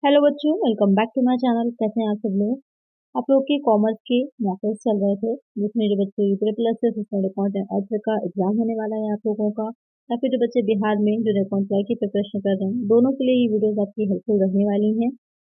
Hello बच्चों, welcome back to my channel. कैसे हैं आप सब लोग। आप लोग के कॉमर्स के मॉकल्स चल रहे थे जिसमें जो बच्चे यूपी प्लस से सिस्टम अकाउंट एंड ऑडिटर का एग्जाम होने वाला है आप लोगों का, या फिर जो बच्चे बिहार में जो अकाउंट ट्राई की प्रिपरेशन कर रहे हैं, दोनों के लिए ये वीडियोस आपकी हेल्पफुल रहने वाली हैं।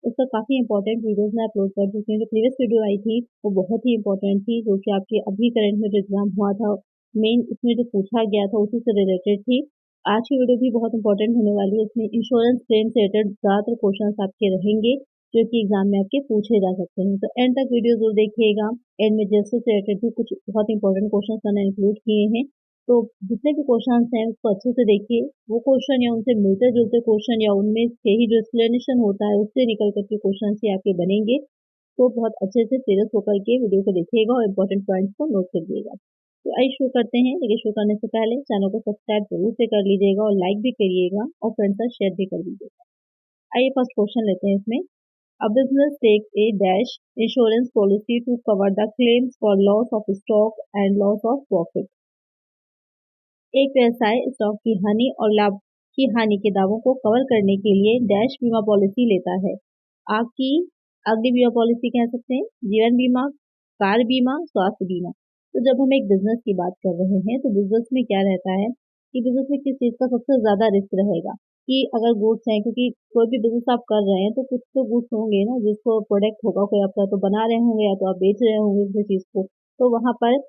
उसका काफ़ी इंपॉर्टेंट वीडियोस मैं अपलोड कर चुकी हूँ। जो प्रीवियस वीडियो आई थी वो बहुत ही इंपॉर्टेंट थी, जो कि आपके अभी करंट में जो एग्जाम हुआ था, मेन इसमें जो पूछा गया था उसी से रिलेटेड थी। आज की वीडियो भी बहुत इंपॉर्टेंट होने वाली है। इसमें इंश्योरेंस क्लेम से रिलेटेड ज़्यादातर क्वेश्चन आपके रहेंगे जो कि एग्जाम में आपके पूछे जा सकते हैं। तो एंड तक वीडियो जरूर देखिएगा। एंड में जैसे से रिलेटेड भी कुछ बहुत इंपॉर्टेंट क्वेश्चन मैंने इंक्लूड किए हैं, तो जितने भी क्वेश्चन हैं उसको अच्छे से देखिए। वो क्वेश्चन या उनसे मिलते जुलते क्वेश्चन या उनमें से ही जो एक्सप्लेनेशन होता है उससे निकल करके क्वेश्चन ही आपके बनेंगे। तो बहुत अच्छे से सीरियस होकर के वीडियो को देखिएगा और इम्पोर्टेंट पॉइंट्स को नोट करिएगा। तो आइए शुरू करते हैं, लेकिन शुरू करने से पहले चैनल को सब्सक्राइब जरूर से कर लीजिएगा और लाइक भी करिएगा और फ्रेंड्स से शेयर भी कर दीजिएगा। आइए फर्स्ट क्वेश्चन लेते हैं इसमें। A business takes a dash insurance policy to cover the claims for loss of stock and loss of profit. एक व्यवसाय स्टॉक की हानि और लाभ की हानि के दावों को कवर करने के लिए डैश बीमा पॉलिसी लेता है। आग की अग्नि बीमा पॉलिसी कह सकते हैं, जीवन बीमा, कार बीमा, स्वास्थ्य बीमा। तो जब हम एक बिजनेस की बात कर रहे हैं तो बिजनेस में क्या रहता है कि बिजनेस में किस चीज़ का सबसे ज़्यादा रिस्क रहेगा कि अगर गुड्स हैं, क्योंकि कोई भी बिजनेस आप कर रहे हैं तो कुछ तो गुड्स होंगे ना, जिसको प्रोडक्ट होगा, कोई आपका तो बना रहे होंगे या तो आप बेच रहे होंगे किसी चीज़ को। तो वहाँ पर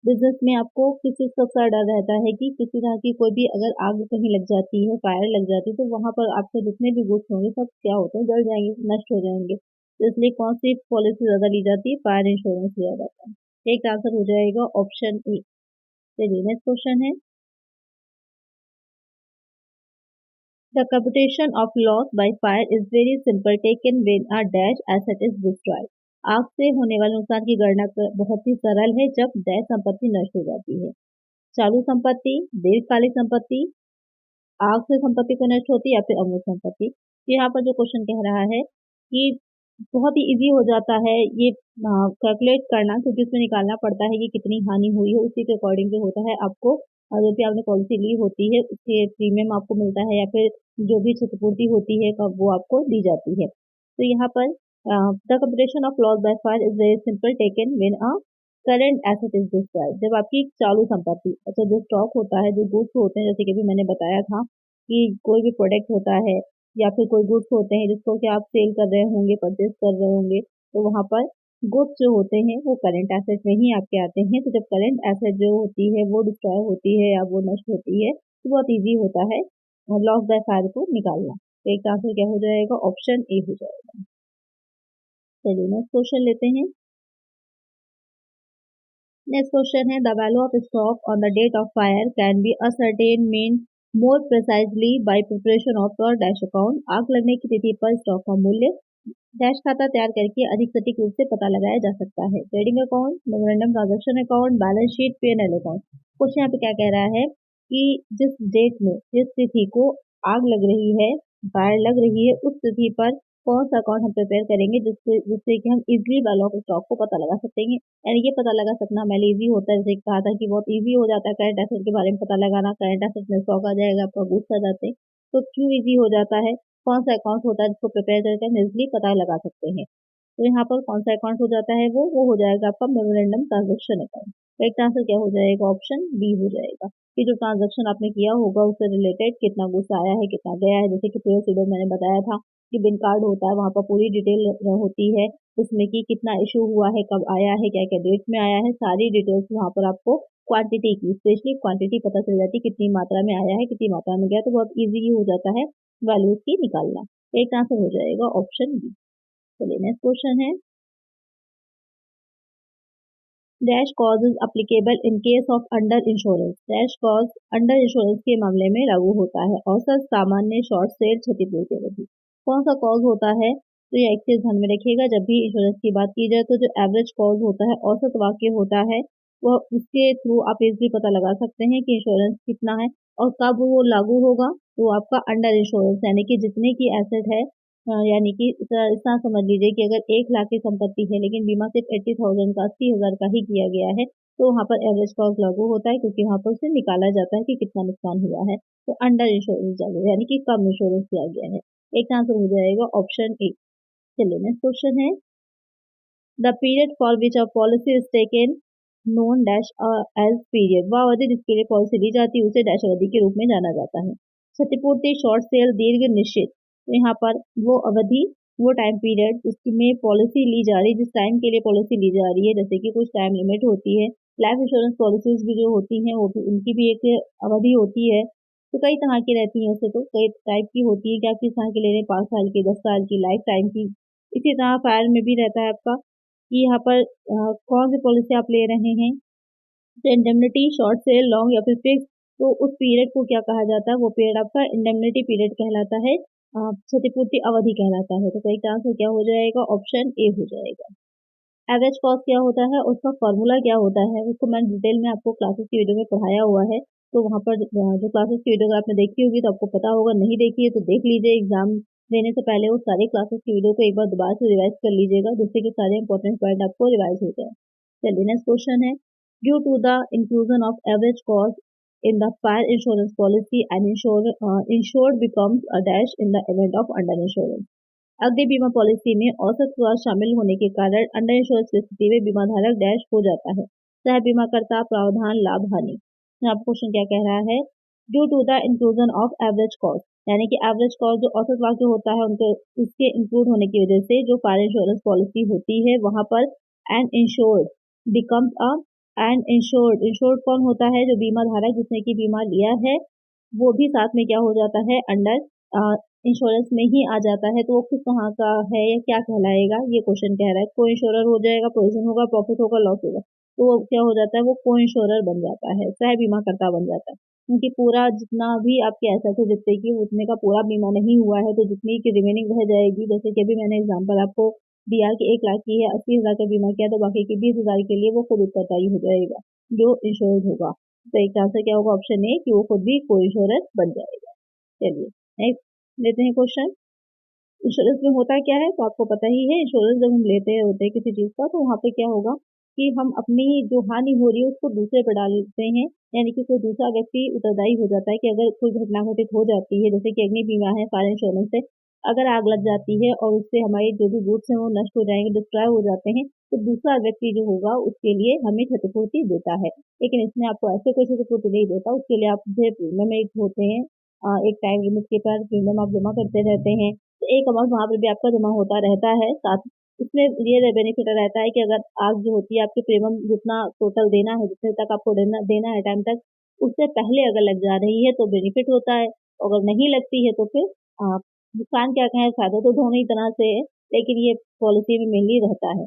बिजनेस में आपको किस चीज़ का सबसे डर रहता है कि किसी तरह की कोई भी अगर आग कहीं लग जाती है, फायर लग जाती है, तो वहाँ पर आपके जितने भी गुड्स होंगे सब क्या होते हैं, जल जाएंगे, नष्ट हो जाएंगे। तो इसलिए कौन सी पॉलिसी ज़्यादा ली जाती है, फायर इंश्योरेंस लिया जाता है। एक आंसर हो जाएगा ऑप्शन ए। चलिए नेक्स्ट क्वेश्चन है। The computation of loss by fire is very simple taken when a dash asset is destroyed. आग से होने वाले नुकसान की गणना बहुत ही सरल है जब डैश संपत्ति नष्ट हो जाती है। चालू संपत्ति, दीर्घकालिक संपत्ति, आग से संपत्ति को नष्ट होती है या फिर अमूर्त संपत्ति। तो यहाँ पर जो क्वेश्चन कह रहा है कि बहुत ही इजी हो जाता है ये कैलकुलेट करना, क्योंकि उसमें निकालना पड़ता है कि कितनी हानि हुई है, उसी के अकॉर्डिंग जो होता है आपको जो भी आपने पॉलिसी ली होती है उसके प्रीमियम आपको मिलता है या फिर जो भी क्षतिपूर्ति होती है वो आपको दी जाती है। तो यहाँ पर the computation of loss by fire is very simple taken when a current asset is destroyed. जब आपकी चालू संपत्ति, अच्छा जो स्टॉक होता है, जो गुड्स होते हैं, जैसे कि अभी मैंने बताया था कि कोई भी प्रोडक्ट होता है या फिर कोई गुड्स होते हैं जिसको कि आप सेल कर रहे होंगे, परचेज कर रहे होंगे, तो वहाँ पर गुड्स जो होते हैं वो करंट एसेट में ही आपके आते हैं। तो जब करंट एसेट जो होती है वो डिस्ट्रॉय होती है या वो नष्ट होती है तो बहुत ईजी होता है लॉस बाय फायर को निकालना। तो एक आंसर क्या हो जाएगा, ऑप्शन ए हो जाएगा। चलिए नेक्स्ट क्वेश्चन लेते हैं। नेक्स्ट क्वेश्चन है, the value of stock on the date of fire can be ascertain mean more precisely by preparation of your dash account. आग लगने की तिथि पर स्टॉक का मूल्य डैश खाता तैयार करके अधिक सटीक रूप से पता लगाया जा सकता है। Trading account, memorandum transaction account, balance sheet, P&L account. Question यहाँ पे क्या कह रहा है कि जिस डेट में, जिस तिथि को आग लग रही है, फायर लग रही है, उस तिथि पर कौन सा अकाउंट हम प्रिपेयर करेंगे जिससे जिससे कि हम इजीली वैल्यू ऑफ स्टॉक को पता लगा सकते हैं। यानी ये पता लगा सकना हमारे इजी होता है, जैसे कहा था कि बहुत इजी हो जाता है करंट एसेट के बारे में पता लगाना। करंट एसेट में स्टॉक आ जाएगा, आपका गुड्स आ जाते हैं। तो क्यों इजी हो जाता है, कौन सा अकाउंट होता है जिसको प्रिपेयर करके हम इजिली पता लगा सकते हैं। तो यहाँ पर कौन सा अकाउंट हो जाता है, वो हो जाएगा आपका मेमोरेंडम ट्रांजेक्शन अकाउंट। तो एक आंसर क्या हो जाएगा, ऑप्शन बी हो जाएगा कि जो ट्रांजेक्शन आपने किया होगा उससे रिलेटेड कितना गुड्स आया है, कितना गया है। जैसे कि प्रीवियस वीडियो मैंने बताया था कि बिन कार्ड होता है, वहाँ पर पूरी डिटेल होती है उसमें कि कितना इशू हुआ है, कब आया है, क्या क्या डेट में आया है, सारी डिटेल्स वहाँ पर आपको क्वांटिटी की, स्पेशली क्वांटिटी पता चल जाती है, कितनी मात्रा में आया है, कितनी मात्रा में गया। तो बहुत इजी हो जाता है वैल्यूज की निकालना। एक आंसर हो जाएगा ऑप्शन बी। चलिए नेक्स्ट क्वेश्चन है, dash cause is applicable in case of under insurance. Dash cause under insurance के मामले में लागू होता है। औसत, सामान्य, शॉर्ट सेल, क्षतिपूर्ति अवधि। कौन सा कॉज होता है, तो ये एक चीज ध्यान में रखिएगा, जब भी इंश्योरेंस की बात की जाए तो जो एवरेज कॉज होता है, औसत वाक्य होता है, वह उसके थ्रू आप इजिली पता लगा सकते हैं कि इंश्योरेंस कितना है और कब वो लागू होगा। तो आपका अंडर इंश्योरेंस यानी कि जितने की एसेट है, यानी कि इतना समझ लीजिए कि अगर 1 लाख की संपत्ति है लेकिन बीमा सिर्फ 80,000 का, 80,000 का ही किया गया है, तो वहाँ पर एवरेज कॉस्ट लागू होता है, क्योंकि वहाँ पर उसे निकाला जाता है कि कितना नुकसान हुआ है। तो अंडर इंश्योरेंस लागू यानी कि कम इंश्योरेंस किया गया है। एक आंसर हो जाएगा ऑप्शन ए। चलिए नेक्स्ट क्वेश्चन है, the period for which a policy is taken known dash as period, वह अवधि जिसके लिए पॉलिसी ली जाती है उसे डैश अवधि के रूप में जाना जाता है। क्षतिपूर्ति, शॉर्ट सेल, दीर्घ निश्चित। तो यहाँ पर वो अवधि, वो टाइम पीरियड जिसमें पॉलिसी ली जा रही है, जिस टाइम के लिए पॉलिसी ली जा रही है, जैसे कि कुछ टाइम लिमिट होती है। लाइफ इंश्योरेंस पॉलिसीज भी जो होती हैं वो भी, उनकी भी एक अवधि होती है। तो कई तरह की रहती हैं, वैसे तो कई टाइप की होती है कि आप किस तरह की ले रहे हैं, 5 साल की, 10 साल की, लाइफ टाइम की। इसी तरह फायर में भी रहता है आपका कि यहाँ पर कौन सी पॉलिसी आप ले रहे हैं, तो इंडेमनिटी, शॉर्ट सेल, लॉन्ग या फिर फिक्स। तो उस पीरियड को क्या कहा जाता है, वो पीरियड आपका इंडेमनिटी पीरियड कहलाता है, क्षतिपूर्ति अवधि कहलाता है। तो सही आंसर क्या हो जाएगा, ऑप्शन ए हो जाएगा। एवरेज कॉस्ट क्या होता है, उसका फॉर्मूला क्या होता है, उसको मैंने डिटेल में आपको क्लासेस की वीडियो में पढ़ाया हुआ है। तो वहाँ पर जो क्लासेस की वीडियो आपने देखी होगी तो आपको पता होगा, नहीं देखी है तो देख लीजिए। एग्जाम देने से पहले वो सारी क्लासेस की वीडियो को एक बार दोबारा से रिवाइज कर लीजिएगा, जिससे कि सारे इंपॉर्टेंट पॉइंट आपको रिवाइज हो जाए। चलिए नेक्स्ट क्वेश्चन है, due to the inclusion of average cost in the fire insurance policy and insured becomes a dash in the event of under insurance. अग्नि बीमा पॉलिसी में औसत कॉस्ट शामिल होने के कारण अंडर इंश्योरेंस की स्थिति में बीमा धारक डैश हो जाता है। सह बीमाकर्ता, प्रावधान, लाभ, हानि। यहाँ क्वेश्चन क्या कह रहा है, due to the inclusion of average cost, यानी कि एवरेज कॉस्ट जो औसत वाक्य होता है उनके उसके इंक्लूड होने की वजह से जो फायर इंश्योरेंस पॉलिसी होती है वहां पर an insured becomes a an insured. Insured कौन होता है, जो बीमा धारक जिसने की बीमा लिया है, वो भी साथ में क्या हो जाता है, अंडर इंश्योरेंस में ही आ जाता है। तो वो किस तरह का है या क्या कहलाएगा, ये क्वेश्चन कह रहा है। को इंश्योरर हो जाएगा, प्रोविजन होगा, प्रॉफिट होगा, लॉस होगा। तो वो क्या हो जाता है, वो को इंश्योरर बन जाता है, सह बीमा करता बन जाता है। क्योंकि पूरा जितना भी आपके एसेट है जितने की, उतने का पूरा बीमा नहीं हुआ है, तो जितनी की रिमेनिंग रह जाएगी, जैसे कि अभी मैंने एग्जाम्पल आपको दिया कि 1 लाख की है, 80,000 का बीमा किया, तो बाकी की 20,000 के लिए वो खुद उत्तरदायी हो जाएगा, जो इंश्योर्ड होगा। तो एक आंसर क्या होगा, ऑप्शन ए, कि वो खुद भी को इंश्योरर बन जाएगा। चलिए नेक्स्ट लेते हैं क्वेश्चन। इंश्योरेंस में होता क्या है, तो आपको पता ही है, इंश्योरेंस जब हम लेते होते हैं किसी चीज का, तो वहाँ पे क्या होगा कि हम अपनी जो हानि हो रही है उसको दूसरे पर डालते हैं, यानी कि कोई दूसरा व्यक्ति उत्तरदायी हो जाता है कि अगर कोई घटना घटित हो जाती है, जैसे कि अग्नि बीमा है फायर इंश्योरेंस से, अगर आग लग जाती है और उससे हमारे जो भी गुड्स हैं वो नष्ट हो जाएंगे, डिस्ट्रॉय हो जाते हैं, तो दूसरा व्यक्ति जो होगा उसके लिए हमें क्षतिपूर्ति देता है। लेकिन इसमें आपको ऐसे कोई क्षतिपूर्ति नहीं देता, उसके लिए आप जो प्रीमियम एक होते हैं, एक टाइम लिमिट के पर प्रीमियम आप जमा करते रहते हैं, तो एक अमाउंट वहाँ पर भी आपका जमा होता रहता है। साथ इसमें ये बेनिफिट रहता है कि अगर आग जो होती है आपके प्रीमियम जितना टोटल देना है, जितने तक आपको देना है टाइम तक, उससे पहले अगर लग जा रही है तो बेनिफिट होता है, अगर नहीं लगती है तो फिर नुकसान क्या कहें, फायदा तो दोनों ही तरह से है, लेकिन ये पॉलिसी में मेनली रहता है।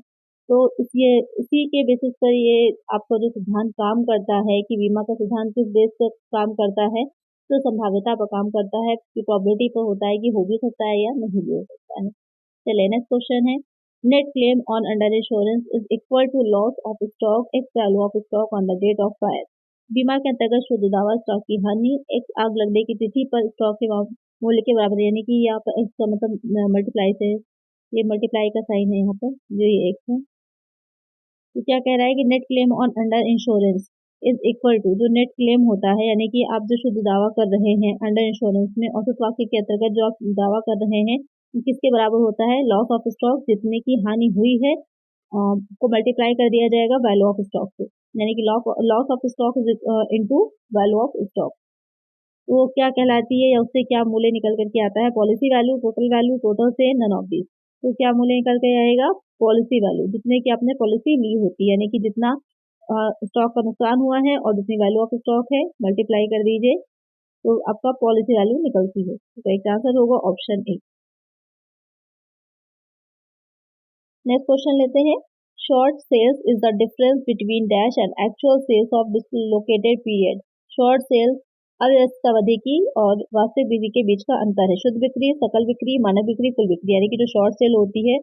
तो ये इसी के बेसिस पर ये आपका जो सिद्धांत काम करता है कि बीमा का सिद्धांत किस बेस पर काम करता है, तो संभाव्यता पर काम करता है, कि प्रोबेबिलिटी पर होता है कि हो भी सकता है या नहीं भी हो सकता है। चलिए नेक्स्ट क्वेश्चन है, net claim on under insurance is equal to loss of stock ex value of stock on the date of fire. बीमा के अंतर्गत शुद्ध दावा स्टॉक की हानि एक्स आग लगने की तिथि पर स्टॉक के मूल्य के बराबर, यानी कि यहाँ पर एक्स का मतलब मल्टीप्लाई से, ये मल्टीप्लाई का साइन है यहाँ पर, जो ये एक्स है। तो क्या कह रहा है कि net claim on under insurance is equal to, जो नेट क्लेम होता है, यानी कि आप जो शुद्ध दावा कर रहे हैं अंडर इंश्योरेंस में औसत वाक्य के अंतर्गत जो आप दावा कर रहे हैं, किसके बराबर होता है, लॉस ऑफ स्टॉक, जितने की हानि हुई है को मल्टीप्लाई कर दिया जाएगा वैल्यू ऑफ स्टॉक से, यानी कि loss of stock into value of stock. वो क्या कहलाती है, या उससे क्या मूल्य निकल करके आता है, policy value, total value, total से नन ऑफ दिस। तो क्या मूल्य निकल के आएगा, पॉलिसी वैल्यू, जितने की आपने पॉलिसी ली होती है, यानी कि जितना स्टॉक का नुकसान हुआ है और जितनी वैल्यू ऑफ स्टॉक है मल्टीप्लाई कर दीजिए, तो आपका पॉलिसी वैल्यू निकलती है। तो एक आंसर होगा ऑप्शन ए। नेक्स्ट क्वेश्चन लेते हैं, short sales is the difference between dash and actual sales of dislocated period. Short sales अव्यवस्थित अवधि की और वास्तविक बिक्री के बीच का अंतर है। शुद्ध बिक्री, सकल बिक्री, मानक बिक्री, कुल बिक्री, यानी कि जो शॉर्ट सेल होती है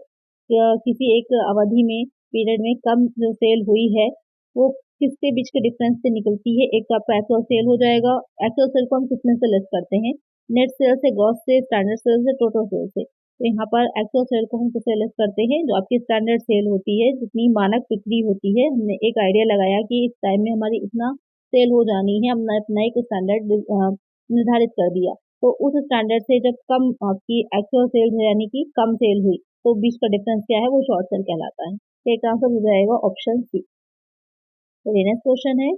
या किसी एक अवधि में, पीरियड में कम जो सेल हुई है, वो किसके बीच के डिफरेंस से निकलती है। एक तो आपका एक्चुअल सेल हो जाएगा, एक्चुअल सेल को हम कितने से लेस करते हैं, नेट सेल से, ग्रॉस से, स्टैंडर्ड सेल से, टोटल सेल से। तो यहाँ पर एक्चुअल सेल को हम किससे लेस करते हैं, जो आपकी स्टैंडर्ड सेल होती है, जितनी मानक बिक्री होती है। हमने एक आइडिया लगाया कि इस टाइम में हमारी इतना सेल हो जानी है, हमने अपना एक स्टैंडर्ड निर्धारित कर दिया, तो उस स्टैंडर्ड से जब कम आपकी एक्चुअल सेल है यानी कि कम सेल हुई तो बीच का डिफरेंस क्या है वो शॉर्ट सेल कहलाता है। तो एक आंसर हो जाएगा ऑप्शन सी। तो नेक्स्ट क्वेश्चन है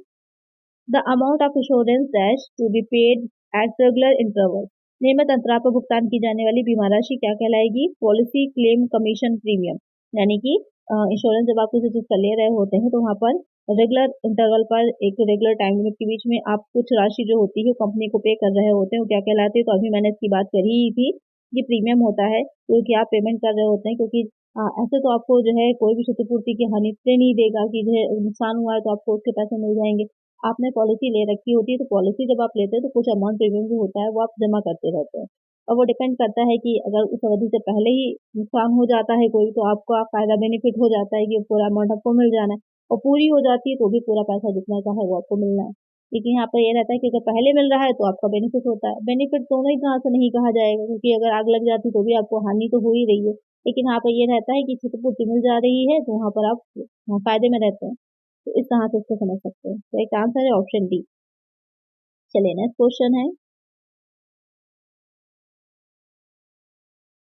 the amount of insurance dash to be paid at regular interval. नियमित अंतराल पर भुगतान की जाने वाली बीमा राशि क्या कहलाएगी? Policy claim commission premium. यानी कि इंश्योरेंस जब आप किसी चीज का ले रहे होते हैं तो वहाँ पर रेगुलर इंटरवल पर एक रेगुलर टाइम लिमिट के बीच में आप कुछ राशि जो होती है कंपनी को पे कर रहे होते हैं वो क्या कहलाती है? तो अभी मैंने इसकी बात करी ही थी। ये प्रीमियम होता है क्योंकि आप पेमेंट कर रहे होते हैं, क्योंकि ऐसे तो आपको जो है कोई भी क्षतिपूर्ति की हानि इसलिए नहीं देगा कि जो है नुकसान हुआ है तो आपको उसके पैसे मिल जाएंगे। आपने पॉलिसी ले रखी होती है तो पॉलिसी जब आप लेते हैं तो कुछ अमाउंट प्रीमियम जो होता है वो आप जमा करते रहते हैं, और वो डिपेंड करता है कि अगर उस अवधि से पहले ही नुकसान हो जाता है कोई तो आपको आप फायदा बेनिफिट हो जाता है कि पूरा अमाउंट आपको मिल जाना है, और पूरी हो जाती है तो भी पूरा पैसा जितना का है वो आपको मिलना है। लेकिन यहाँ पर ये रहता है कि अगर पहले मिल रहा है तो आपका बेनिफिट होता है। बेनिफिट दोनों ही तरह से नहीं कहा जाएगा, क्योंकि अगर आग लग जाती तो भी आपको हानि तो हो ही रही है, लेकिन यहाँ पर ये रहता है कि क्षतिपूर्ति मिल जा रही है तो वहाँ पर आप फायदे में रहते हैं। तो इस तरह से इसको समझ सकते हैं। तो एक आंसर है ऑप्शन डी। चलिए नेक्स्ट क्वेश्चन है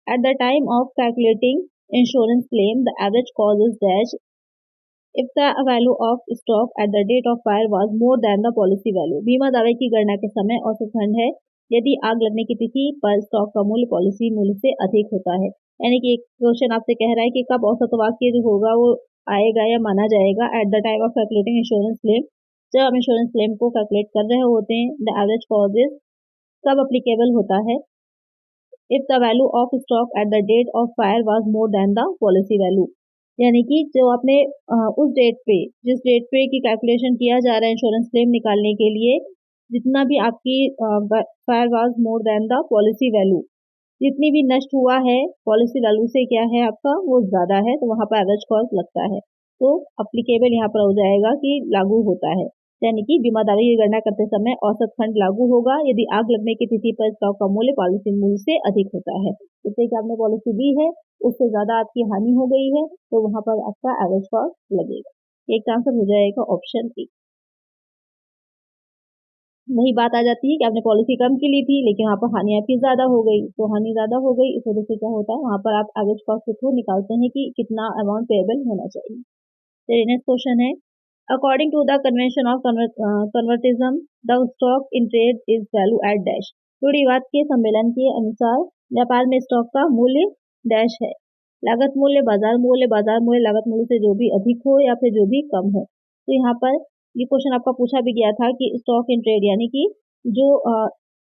at the time of calculating insurance claim the average cause is dash if the value of stock at the date of fire was more than the policy value. बीमा दावे की गणना के समय औसत खंड है यदि आग लगने की तिथि पर स्टॉक का मूल्य पॉलिसी मूल्य से अधिक होता है। यानी कि एक क्वेश्चन आपसे कह रहा है कि कब औसत वाक्य जो होगा वो आएगा या माना जाएगा eight the time of calculating insurance claim. जब हम इंश्योरेंस क्लेम को कैलकुलेट कर रहे होते हैं द एवरेज कॉजेज कब अप्लीकेबल होता है? If the value of stock at the date of fire was more than the policy value. यानी कि जो आपने उस डेट पे जिस डेट पे की कैलकुलेशन किया जा रहा है इंश्योरेंस क्लेम निकालने के लिए, जितना भी आपकी fire was more than the policy value, जितनी भी नष्ट हुआ है पॉलिसी वैल्यू से क्या है आपका वो ज्यादा है, तो वहां पर एवरेज कॉस्ट लगता है। तो अप्लीकेबल यहाँ पर हो जाएगा कि लागू होता है। यानी कि बीमा दावे की गणना करते समय औसत खंड लागू होगा यदि आग लगने की तिथि पर स्टॉक का मूल्य पॉलिसी मूल्य से अधिक होता है। जैसे कि आपने पॉलिसी ली है उससे ज्यादा आपकी हानि हो गई है तो वहां पर आपका एवरेज कॉस्ट लगेगा। एक आंसर हो जाएगा ऑप्शन ए। वही बात आ जाती है कि आपने पॉलिसी कम की ली थी लेकिन वहाँ पर हानि आपकी ज्यादा हो गई, तो हानि ज्यादा हो गई इस वजह से क्या होता है वहां पर आप एवरेज कॉस्ट के थ्रू निकालते हैं कि कितना अमाउंट पेएबल होना चाहिए। चलिए नेक्स्ट क्वेश्चन है according to the convention of conservatism the stock in trade is value at dash. रूढ़िवाद के सम्मेलन के अनुसार व्यापार में स्टॉक का मूल्य डैश है। लागत मूल्य, बाजार मूल्य लागत मूल्य से जो भी अधिक हो या फिर जो भी कम हो। तो यहाँ पर ये क्वेश्चन आपका पूछा भी गया था कि स्टॉक इन ट्रेड यानी कि जो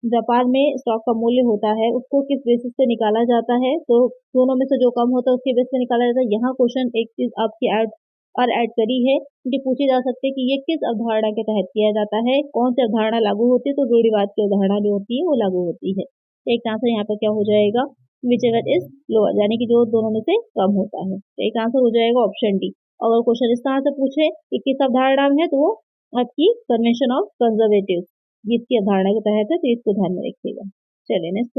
व्यापार में स्टॉक का मूल्य होता है उसको किस बेसिस पे निकाला जाता है, तो दोनों में से जो कम होता है उसके बेस पे निकाला जाता है। यहाँ क्वेश्चन एक चीज आपकी ऐड करी है क्योंकि पूछी जा सकती है कि ये किस अवधारणा के तहत किया जाता है, कौन सी अवधारणा लागू होती है, तो रूढ़िवाद की अवधारणा जो होती है वो लागू होती है। तो एक आंसर यहाँ पर क्या हो जाएगा विच एवर इज लोअर, यानी कि जो दोनों में से कम होता है। तो एक आंसर हो जाएगा ऑप्शन डी। अगर क्वेश्चन इस तरह से पूछे कि किस अवधारणा में है तो वो आपकी कन्वेंशन ऑफ कंजर्वेटिव जिसकी अवधारणा के तहत है, तो इसको ध्यान में रखिएगा। चलिए नेक्स्ट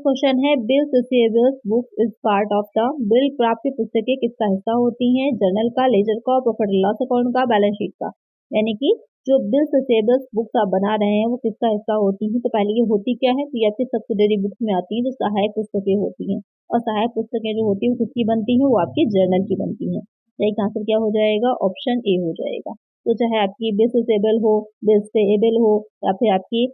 क्वेश्चन है bills receivables books is part of the bill. प्राप्य पुस्तकें किसका हिस्सा होती हैं? जर्नल का, लेजर का, प्रॉफिट एंड लॉस अकाउंट का, बैलेंस शीट का। यानी कि जो बिल्स रिसीवेबल्स बुक्स आप बना रहे हैं वो किसका हिस्सा होती हैं? तो पहले ये होती क्या है, तो ये आपकी सब्सिडरी बुक्स में आती हैं जो सहायक पुस्तकें होती हैं, और सहायक पुस्तकें जो होती हैं किसकी बनती हैं? वो आपकी जर्नल की बनती हैं। तो एक आंसर क्या हो जाएगा ऑप्शन ए हो जाएगा। तो चाहे आपकी बिल्स रिसीवेबल हो, बिल्स पेएबल हो, या फिर आपकी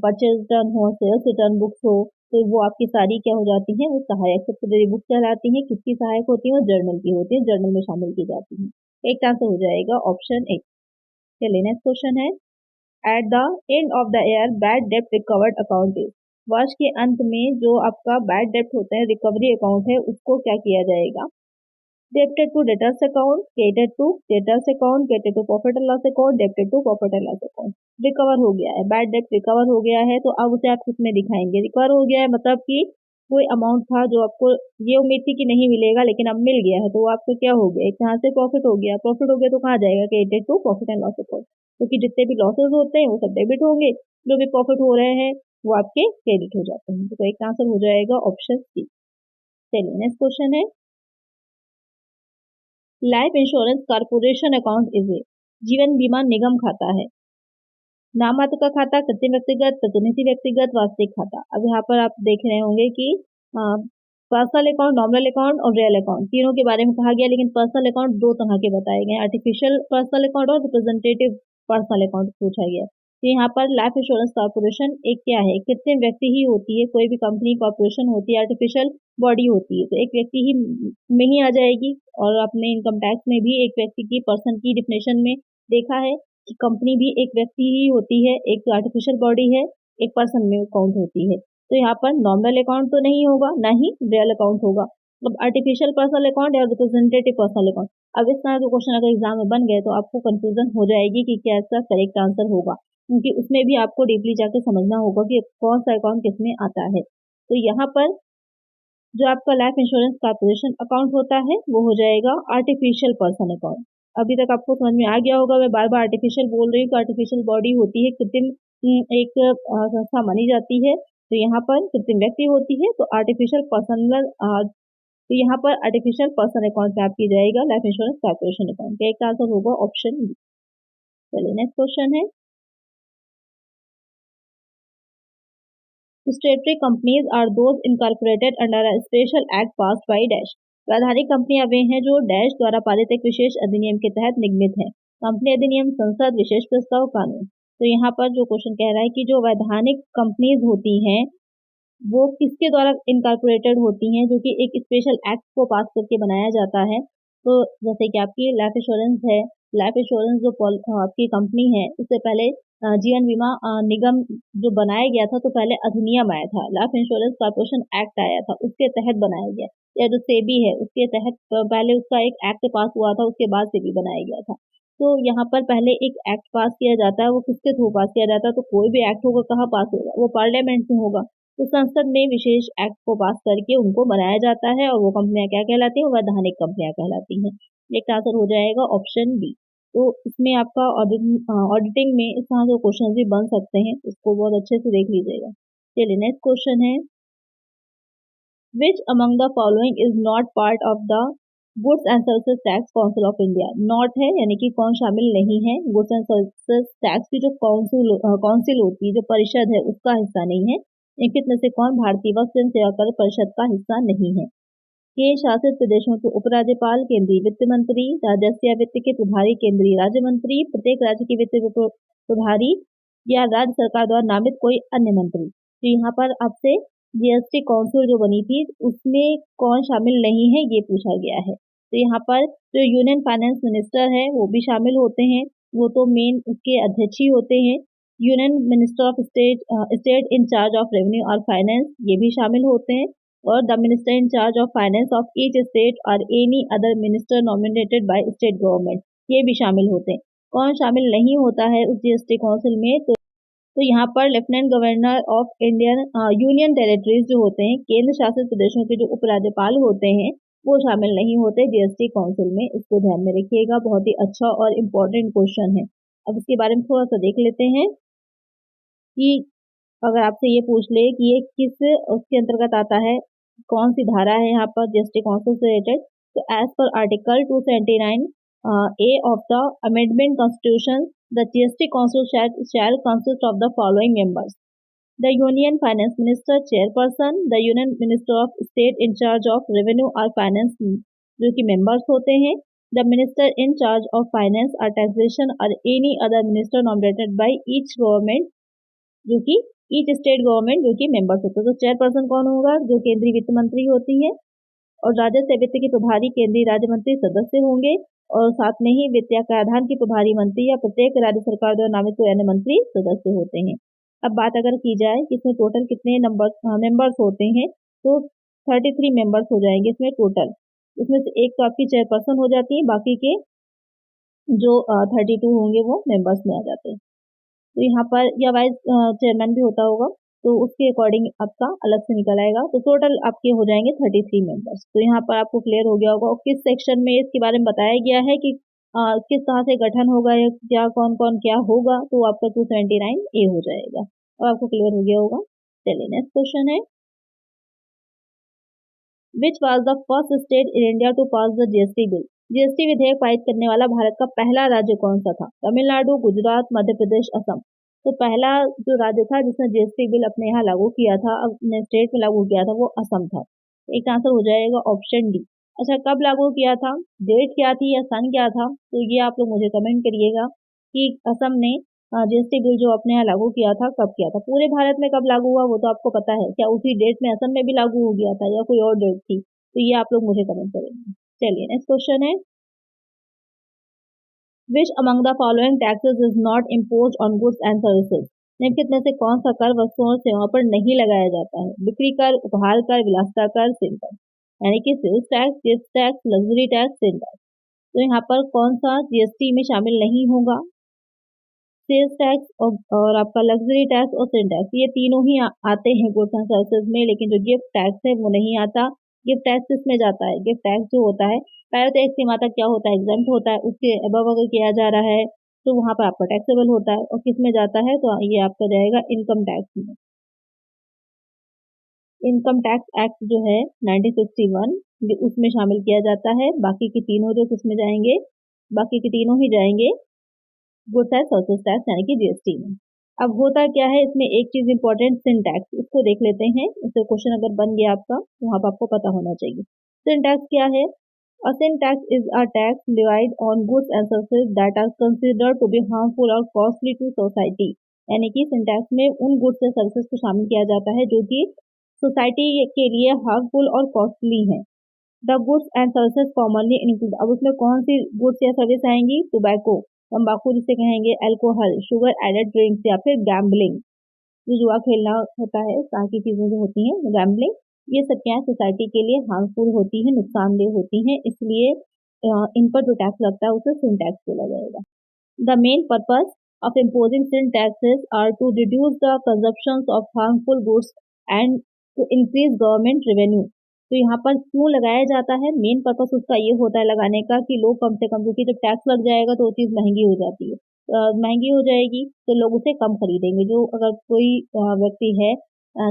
परचेज रिटर्न हो, सेल्स रिटर्न बुक्स हो, तो वो आपकी सारी क्या हो जाती हैं वो सहायक सब्सिडरी बुक कहलाती हैं। किसकी सहायक होती है? वो जर्नल की होती है, जर्नल में शामिल की जाती हैं। एक आंसर हो जाएगा ऑप्शन ए। चलिए नेक्स्ट क्वेश्चन है at the end of the year bad डेप्ट रिकवर्ड अकाउंट इज। वर्ष के अंत में जो आपका बैड डेप्ट होता है रिकवरी अकाउंट है उसको क्या किया जाएगा? Debited to debtors account, credited to debtors account, credited to profit and loss account, debited to profit and loss account. Recover हो गया है, बैड डेप्ट रिकवर हो गया है, तो अब उसे आप किसमें दिखाएंगे? रिकवर हो गया है मतलब कि कोई अमाउंट था जो आपको ये उम्मीद थी कि नहीं मिलेगा लेकिन अब मिल गया है, तो वो आपका क्या हो गया? एक यहाँ से प्रॉफिट हो गया, प्रॉफिट हो गया तो कहाँ जाएगा? Credited to profit and loss account, क्योंकि जितने भी लॉसेज होते हैं वो सब डेबिट होंगे, जो भी प्रॉफिट हो रहे हैं वो आपके क्रेडिट हो जाते हैं। तो एक आंसर हो जाएगा ऑप्शन सी। चलिए नेक्स्ट क्वेश्चन है life insurance corporation account is a. जीवन बीमा निगम खाता है। नाममात्र का खाता, कृत्रिम व्यक्तिगत, प्रतिनिधि व्यक्तिगत, वास्तविक खाता। अब यहाँ पर आप देख रहे होंगे कि पर्सनल अकाउंट, नॉमिनल अकाउंट और रियल अकाउंट तीनों के बारे में कहा गया, लेकिन पर्सनल अकाउंट दो तरह के बताए गए, आर्टिफिशियल पर्सनल अकाउंट और रिप्रेजेंटेटिव पर्सनल अकाउंट पूछा गया। तो यहाँ पर लाइफ इंश्योरेंस कॉर्पोरेशन एक क्या है, कृत्रिम व्यक्ति ही होती है, कोई भी कंपनी कॉर्पोरेशन होती है, आर्टिफिशियल बॉडी होती है, तो एक व्यक्ति ही में ही आ जाएगी। और अपने इनकम टैक्स में भी एक व्यक्ति की पर्सन की डिफिनेशन में देखा है कि कंपनी भी एक व्यक्ति ही होती है, एक आर्टिफिशियल बॉडी है, एक पर्सन में काउंट होती है। तो यहाँ पर नॉमिनल अकाउंट तो नहीं होगा, ना ही रियल अकाउंट होगा। अब आर्टिफिशियल पर्सनल अकाउंट या रिप्रेजेंटेटिव पर्सनल अकाउंट, अब इस तरह के क्वेश्चन अगर एग्जाम में बन गए तो आपको कंफ्यूजन हो जाएगी कि क्या इसका करेक्ट आंसर होगा, क्योंकि उसमें भी आपको डीपली जाके समझना होगा कि कौन सा अकाउंट किसमें आता है। तो यहाँ पर जो आपका लाइफ इंश्योरेंस कॉर्पोरेशन अकाउंट होता है वो हो जाएगा आर्टिफिशियल पर्सन अकाउंट। अभी तक आपको समझ में आ गया होगा, मैं बार बार आर्टिफिशियल बोल रही हूँ तो आर्टिफिशियल बॉडी होती है, कृत्रिम एक संस्था मानी जाती है। तो यहाँ पर कृत्रिम व्यक्ति होती है, तो आर्टिफिशियल पर्सनल तो यहाँ पर आर्टिफिशियल पर्सन अकाउंट में आपकी जाएगा लाइफ इंश्योरेंस कॉर्पोरेशन अकाउंट। का एक आंसर होगा ऑप्शन बी। चलिए नेक्स्ट क्वेश्चन है, statutory companies are those incorporated under a special act passed by dash. वैधानिक कंपनियां वे हैं जो डैश द्वारा पारित एक विशेष अधिनियम के तहत निगमित हैं। कंपनी अधिनियम, संसद, विशेष प्रस्ताव, कानून। तो यहाँ पर जो क्वेश्चन कह रहा है कि जो वैधानिक कंपनीज होती हैं वो किसके द्वारा इनकॉर्पोरेटेड होती हैं, जो कि एक स्पेशल एक्ट को पास करके बनाया जाता है। तो जैसे कि आपकी लाइफ इंश्योरेंस है, लाइफ इंश्योरेंस जो आपकी कंपनी है, उससे पहले जीवन बीमा निगम जो बनाया गया था, तो पहले अधिनियम आया था, लाइफ इंश्योरेंस कॉर्पोरेशन एक्ट आया था, उसके तहत बनाया गया। या जो सेबी है उसके तहत पहले उसका एक एक्ट पास हुआ था, उसके बाद सेबी बनाया गया था। तो यहाँ पर पहले एक एक्ट पास किया जाता है, वो किसके थ्रू पास किया जाता है, तो कोई भी एक्ट होगा कहाँ पास होगा, वो पार्लियामेंट में होगा। तो संसद में विशेष एक्ट को पास करके उनको बनाया जाता है, और वो कंपनियां क्या कहलाती हैं, वैधानिक कंपनियां कहलाती हैं। एक आंसर हो जाएगा ऑप्शन बी। तो इसमें आपका ऑडिटिंग में इस तरह के क्वेश्चन भी बन सकते हैं, इसको बहुत अच्छे से देख लीजिएगा। चलिए नेक्स्ट क्वेश्चन है, which among the following is not part of the goods and services tax council of India. Not है यानी कि कौन शामिल नहीं है, गुड्स एंड सर्विसेज टैक्स की जो काउंसिल होती है, जो परिषद है, उसका हिस्सा नहीं है। निम्नलिखित में से कौन भारतीय वस्तु एवं सेवा कर परिषद का हिस्सा नहीं है। केंद्र शासित प्रदेशों के उपराज्यपाल, केंद्रीय वित्त मंत्री, राजस्व या वित्त के प्रभारी केंद्रीय राज्य मंत्री, प्रत्येक राज्य के वित्त प्रभारी, या राज्य सरकार द्वारा नामित कोई अन्य मंत्री। तो यहाँ पर आपसे जीएसटी काउंसिल जो बनी थी उसमें कौन शामिल नहीं है ये पूछा गया है। तो यहाँ पर जो यूनियन फाइनेंस मिनिस्टर है वो भी शामिल होते हैं, वो तो मेन उसके अध्यक्ष ही होते हैं। Union minister of state in charge of revenue और फाइनेंस, ये भी शामिल होते हैं। और the minister in charge of finance of each state और any other minister nominated by state government, ये भी शामिल होते हैं। कौन शामिल नहीं होता है उस जीएसटी काउंसिल में, तो यहाँ पर lieutenant governor of Indian union territories जो होते हैं, केंद्र शासित प्रदेशों के जो उपराज्यपाल होते हैं, वो शामिल नहीं होते जीएसटी काउंसिल में। इसको ध्यान में रखिएगा, बहुत ही अच्छा और इम्पोर्टेंट क्वेश्चन है। अब इसके बारे में थोड़ा सा देख लेते हैं कि अगर आपसे ये पूछ ले कि ये किस उसके अंतर्गत आता है, कौन सी धारा है यहाँ पर जीएसटी काउंसिल से रिलेटेड, तो as per article 279 A of the amendment constitution, the GST council shall consist of the following members: the union finance minister chairperson, the union minister of state in charge of revenue or finance जो कि members होते हैं, the minister in charge of finance or taxation or any other minister nominated by each government जो कि each state government जो कि members होते हैं। तो chairperson कौन होगा, जो केंद्रीय वित्त मंत्री होती है, और राजस्व वित्त के प्रभारी केंद्रीय राज्य मंत्री सदस्य होंगे, और साथ में ही वित्त या कराधान के प्रभारी मंत्री या प्रत्येक राज्य सरकार द्वारा नामित कोई अन्य मंत्री सदस्य होते हैं। अब बात अगर की जाए कि इसमें टोटल कितने मेंबर्स होते हैं, तो 33 मेंबर्स हो जाएंगे इसमें टोटल। इसमें से एक तो आपकी चेयरपर्सन हो जाती है, बाकी के जो 32 होंगे वो मेंबर्स में आ जाते हैं। तो यहाँ पर या वाइस चेयरमैन भी होता होगा, तो उसके अकॉर्डिंग आपका अलग से निकल आएगा। तो टोटल आपके हो जाएंगे 33 मेंबर्स। तो यहाँ पर आपको क्लियर हो गया होगा, और किस सेक्शन में इसके बारे में बताया गया है कि किस तरह से गठन होगा या क्या कौन कौन क्या होगा, तो आपका 279A हो जाएगा। और आपको क्लियर हो गया होगा। चलिए नेक्स्ट क्वेश्चन है, which was the first state in India to pass the GST bill. GST विधेयक पारित करने वाला भारत का पहला राज्य कौन सा था? तमिलनाडु, गुजरात, मध्य प्रदेश, असम। तो पहला जो राज्य था जिसने जीएसटी बिल अपने यहाँ लागू किया था, अपने स्टेट में लागू किया था, वो असम था। एक आंसर हो जाएगा ऑप्शन डी। अच्छा, कब लागू किया था, डेट क्या थी या सन क्या था, तो ये आप लोग मुझे कमेंट करिएगा कि असम ने जीएसटी बिल जो अपने यहाँ लागू किया था कब किया था। पूरे भारत में कब लागू हुआ वो तो आपको पता है, क्या उसी डेट में असम में भी लागू हो गया था या कोई और डेट थी, तो ये आप लोग मुझे कमेंट करेंगे। चलिए नेक्स्ट क्वेश्चन है, which among the following taxes is not impose on goods and services. निम्नलिखित में से कौन सा कर वस्तुओं और सेवाओं पर नहीं लगाया जाता है? बिक्री कर, उपहार कर, विलासिता कर, सेल कर। यानी कि sales tax, gift tax, luxury tax, sale tax. तो यहाँ पर कौन सा जीएसटी में शामिल नहीं होगा? सेल्स टैक्स और आपका लग्जरी टैक्स और सेल टैक्स, ये तीनों ही आते हैं गुड्स एंड सर्विसेज में, लेकिन जो गिफ्ट टैक्स है वो नहीं आता। गिफ्ट टैक्स किसमें जाता है? गिफ्ट टैक्स जो होता है पहले तो एक सीमा तक क्या होता है, एग्जाम्प्ट होता है, उसके अबव अगर किया जा रहा है तो वहां पर आपका टैक्सेबल होता है। और किस में जाता है, तो ये आपका जाएगा इनकम टैक्स में। इनकम टैक्स एक्ट जो है 1961 उसमें शामिल किया जाता है। बाकी के तीनों जो किसमें जाएंगे, बाकी के तीनों ही जाएंगे गुड्स एंड सर्विसेज टैक्स यानी कि जीएसटी में। अब होता क्या है इसमें, एक चीज इंपॉर्टेंट, सिन टैक्स, इसको देख लेते हैं। इससे क्वेश्चन अगर बन गया आपका तो वहां पर आपको पता होना चाहिए। सिन टैक्स क्या है? A sin tax is a tax levied on goods and services that are considered to be harmful or costly to society। यानी कि sin tax में उन goods या services को शामिल किया जाता है जो कि सोसाइटी के लिए हार्मफुल और कॉस्टली हैं। The goods and services commonly include, अब उसमें कौन सी गुड्स या सर्विस आएंगी? टोबैको, तंबाकू जिसे कहेंगे, अल्कोहल, शुगर एडेड ड्रिंक्स या फिर गैम्बलिंग, जो जुआ खेलना होता है, इस तरह की चीजें जो होती हैं, गैम्बलिंग, ये सब क्या है सोसाइटी के लिए हार्मफुल होती है, नुकसानदेह होती हैं, इसलिए इन पर जो टैक्स लगता है उसे सिन टैक्स बोला जाएगा। The main purpose of imposing sin taxes are to reduce the consumption of harmful goods and to increase government revenue. तो यहाँ पर क्यों लगाया जाता है? मेन पर्पस उसका ये होता है लगाने का कि लोग कम से कम, क्योंकि जब टैक्स लग जाएगा तो वो चीज़ महंगी हो जाती है, महंगी हो जाएगी तो लोग उसे कम खरीदेंगे। जो अगर कोई व्यक्ति है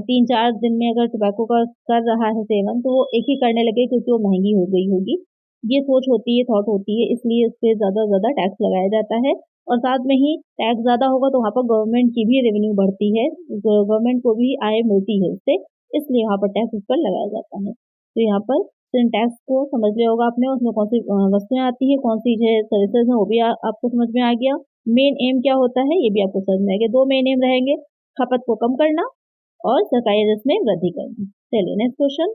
3-4 दिन में अगर टोबैको का कर रहा है सेवन, तो वो एक ही करने लगे क्योंकि वो महंगी हो गई होगी। ये सोच होती है, थॉट होती है, इसलिए इस पे ज्यादा ज्यादा टैक्स लगाया जाता है। और साथ में ही टैक्स ज्यादा होगा तो वहाँ पर गवर्नमेंट की भी रेवेन्यू बढ़ती है, गवर्नमेंट को भी आय मिलती है इससे, इसलिए यहाँ पर टैक्स इस पर लगाया जाता है। तो यहाँ पर सिन टैक्स को समझ लिया होगा आपने, उसमें कौन सी वस्तुएं आती है, कौन सी है सर्विसेज है, वो भी आपको समझ में आ गया। मेन एम क्या होता है ये भी आपको समझ में आ गया। 2 मेन एम रहेंगे, खपत को कम करना और सरकारी राजस्व में वृद्धि करनी। चलिए next question,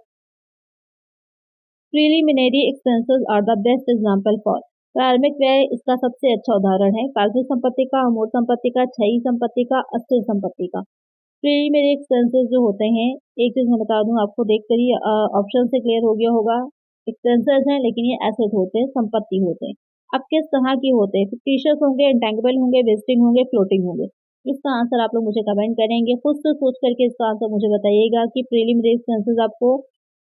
preliminary expenses are the best example for. प्रारंभिक व्यय इसका सबसे अच्छा उदाहरण है। काल्पनिक संपत्ति का, अमूर्त संपत्ति का, क्षयी संपत्ति का, अस्थिर संपत्ति का। प्रीलिमिनरी एक्सपेंसेस जो होते हैं, एक चीज मैं बता दूं आपको, देख कर ही ऑप्शन से क्लियर हो गया होगा, एक्सपेंसेस हैं लेकिन ये एसेट होते हैं, संपत्ति होते हैं। अब किस तरह की होते हैं? फिक्टिशियस होंगे, इंटेंगिबल होंगे, वेस्टिंग होंगे, फ्लोटिंग होंगे। इसका आंसर आप लोग मुझे कमेंट करेंगे, खुद से सोच करके इसका आंसर मुझे बताइएगा कि प्रीलिमिनरी एक्सपेंसेस आपको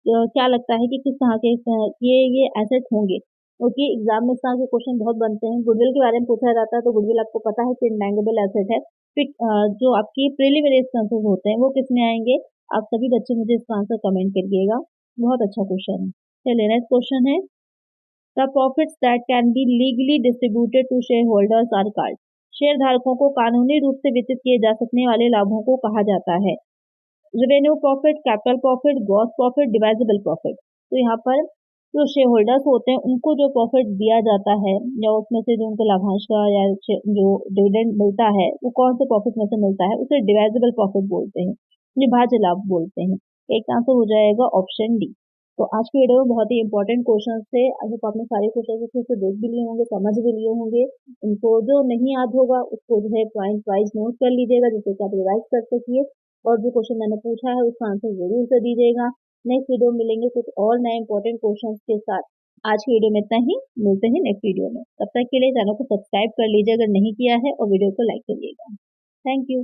क्या लगता है कि किस तरह के ये एसेट होंगे। क्योंकि एग्जाम में इस तरह के क्वेश्चन बहुत बनते हैं। गुडविल के बारे में पूछा जाता है तो गुडविल आपको पता है कि इंटेंगिबल एसेट है। फिर जो आपकी प्रीलिमिनरी एक्सपेंसेस होते हैं वो किस में आएंगे? आप सभी बच्चे मुझे इसका आंसर कमेंट करिएगा। बहुत अच्छा क्वेश्चन है। चलिए नेक्स्ट क्वेश्चन है, the profits that can be legally distributed to share holders are called. Share धारकों को कानूनी रूप से वितरित किए जा सकने वाले लाभों को कहा जाता है। Revenue profit, capital profit, gross profit, divisible profit. तो यहाँ पर जो शेयर होल्डर्स होते हैं उनको जो प्रॉफिट दिया जाता है या उसमें से जो उनको लाभांश का या जो डिविडेंड मिलता है वो कौन से प्रॉफिट में से मिलता है, उसे डिवाइजेबल प्रॉफिट बोलते हैं, विभाज्य लाभ बोलते हैं। एक आंसर हो जाएगा ऑप्शन डी। तो आज की वीडियो में बहुत ही इंपॉर्टेंट क्वेश्चन थे। अगर आपने सारे क्वेश्चन अच्छे से देख भी लिए होंगे, समझ भी लिए होंगे, उनको जो नहीं याद होगा उसको जो है पॉइंट वाइज नोट कर लीजिएगा जिससे कि आप रिवाइज कर सकिए। और जो क्वेश्चन मैंने पूछा है उसका आंसर जरूर से दीजिएगा। नेक्स्ट वीडियो में मिलेंगे कुछ और नए इंपॉर्टेंट क्वेश्चंस के साथ। आज की वीडियो में इतना ही, मिलते हैं नेक्स्ट वीडियो में। तब तक के लिए चैनल को सब्सक्राइब कर लीजिए अगर नहीं किया है और वीडियो को लाइक करिएगा। Thank you.